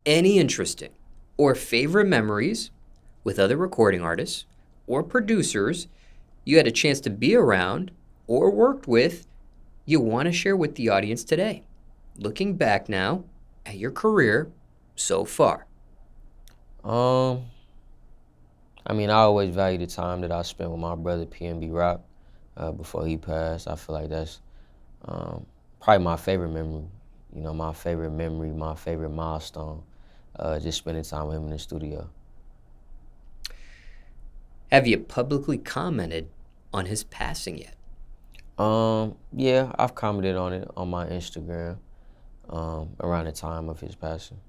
any interesting or favorite memories with other recording artists or producers you had a chance to be around or worked with you want to share with the audience today? Looking back now at your career so far. Um, I mean, I always value the time that I spent with my brother PNB Rock before he passed. I feel like that's probably my favorite memory. You know, my favorite memory, my favorite milestone. Just spending time with him in the studio. Have you publicly commented on his passing yet? Yeah, I've commented on it on my Instagram around the time of his passing.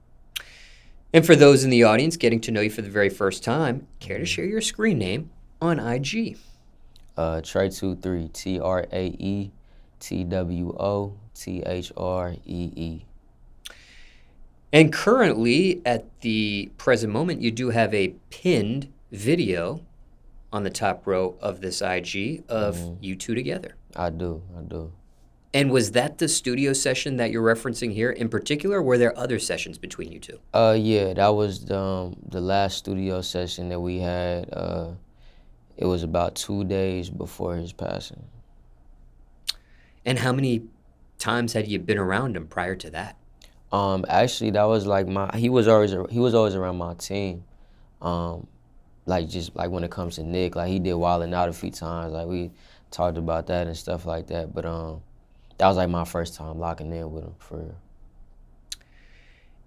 And for those in the audience getting to know you for the very first time, care to share your screen name on IG? Traetwothree, Traetwothree. And currently, at the present moment, you do have a pinned video on the top row of this IG of you two together. I do. And was that the studio session that you're referencing here in particular, or were there other sessions between you two? Yeah, that was the last studio session that we had. It was about 2 days before his passing. And how many times had you been around him prior to that? Actually, that was like he was always around my team. Like just like when it comes to Nick, like he did Wildin' Out a few times. Like we talked about that and stuff like that. But that was like my first time locking in with him for real.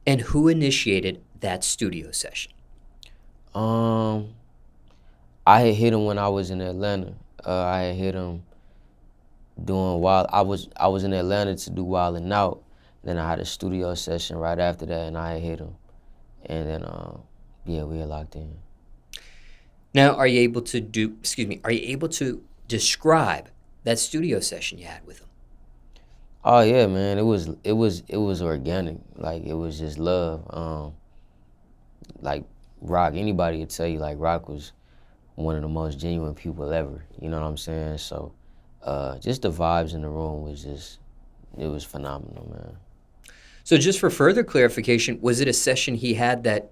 And who initiated that studio session? Um, I had hit him when I was in Atlanta. I had hit him doing Wild. I was in Atlanta to do Wildin' Out. Then I had a studio session right after that, and I had hit him. And then yeah, we had locked in. Now, are you able to describe that studio session you had with him? Oh yeah, man. It was organic. Like it was just love. Like Rock, anybody would tell you like Rock was one of the most genuine people ever. You know what I'm saying? So just the vibes in the room it was phenomenal, man. So just for further clarification, was it a session he had that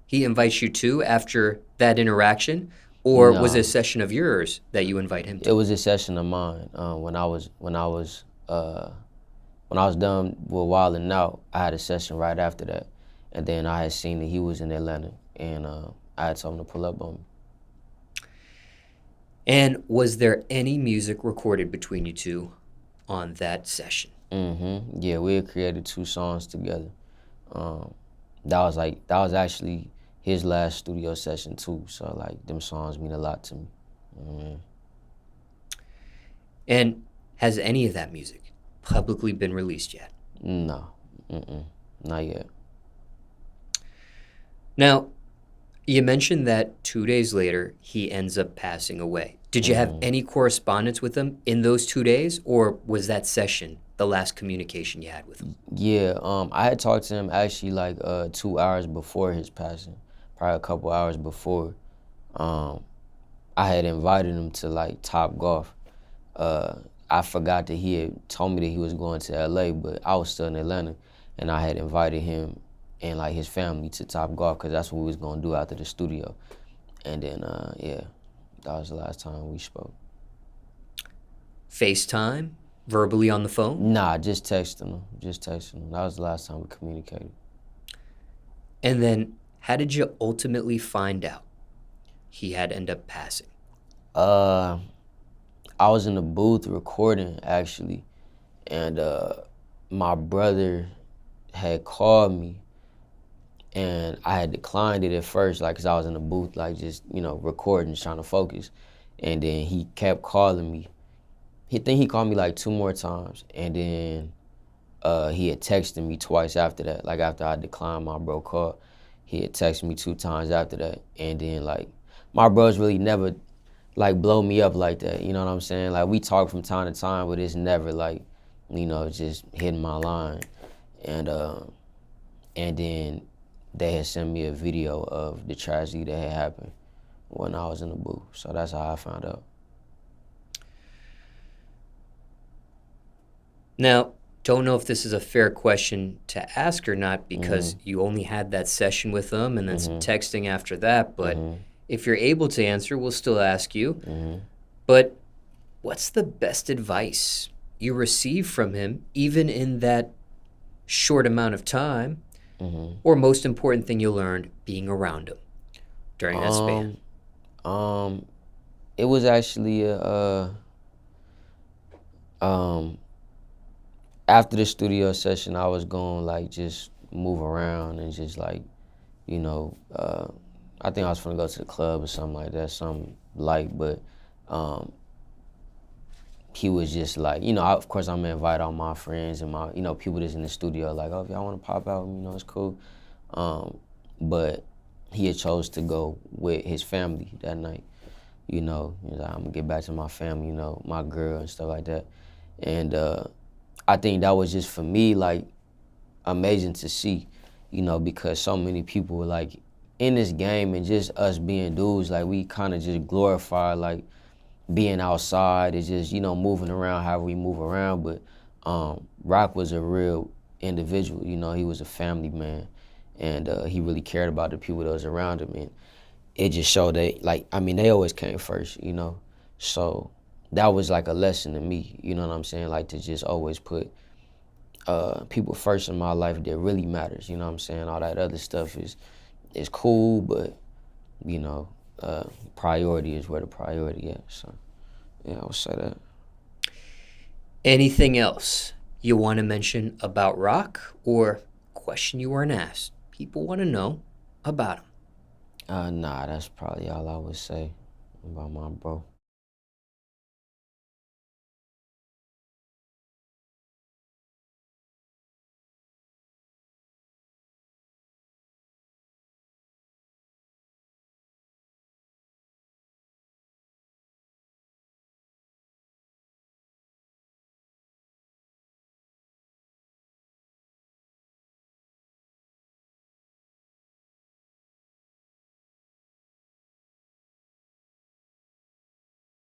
he invites you to after that interaction, or was it a Nah, session of yours that you invite him it to? was a session of mine. When I was done with Wildin' Out, I had a session right after that, and then I had seen that he was in Atlanta, and I had told him to pull up on me. And was there any music recorded between you two on that session? Yeah, we had created 2 songs together. Um, that was actually his last studio session too. So like them songs mean a lot to me. Mm. And has any of that music publicly been released yet? No, not yet. Now, you mentioned that 2 days later, he ends up passing away. Did you have any correspondence with him in those 2 days, or was that session the last communication you had with him? Yeah, I had talked to him actually like 2 hours before his passing, probably a couple hours before. Um, I had invited him to like Top Golf. Uh, I forgot that he had told me that he was going to LA, but I was still in Atlanta, and I had invited him and like his family to Top Golf because that's what we was gonna do after the studio. And then yeah, that was the last time we spoke. FaceTime? Verbally on the phone? Nah, just texting him. Just texting him. That was the last time we communicated. And then how did you ultimately find out he had ended up passing? Uh, I was in the booth recording actually, and my brother had called me, and I had declined it at first, like, cause I was in the booth, like, just recording, trying to focus, and then he kept calling me. He called me like 2 more times, and then he had texted me twice after that. Like after I declined my bro call, he had texted me 2 times after that, and then like my bros really never like blow me up like that. You know what I'm saying? Like we talk from time to time, but it's never like just hitting my line. And and then they had sent me a video of the tragedy that had happened when I was in the booth. So that's how I found out. Now, don't know if this is a fair question to ask or not because you only had that session with them and then some texting after that. But if you're able to answer, we'll still ask you. But what's the best advice you received from him, even in that short amount of time, or most important thing you learned being around him during that span? It was actually after the studio session, I was going like just move around and just like, you know, I think I was gonna go to the club or something like that, something light, but he was just like, you know, of course I'm gonna invite all my friends and my, you know, people that's in the studio, like, oh, if y'all wanna pop out, you know, it's cool. But he had chose to go with his family that night, you know. He was like, I'm gonna get back to my family, you know, my girl and stuff like that. And I think that was just for me, like, amazing to see, you know, because so many people were like in this game and just us being dudes, like we kind of just glorify like being outside and just, you know, moving around however we move around. But Rock was a real individual, you know, he was a family man and he really cared about the people that was around him. And it just showed that, like, I mean, they always came first, you know. So that was like a lesson to me, you know what I'm saying? Like to just always put people first in my life that really matters, you know what I'm saying? All that other stuff is cool, but, you know, priority is where the priority is. So, yeah, I would say that. Anything else you want to mention about Rock or question you weren't asked? People want to know about him. Nah, that's probably all I would say about my bro.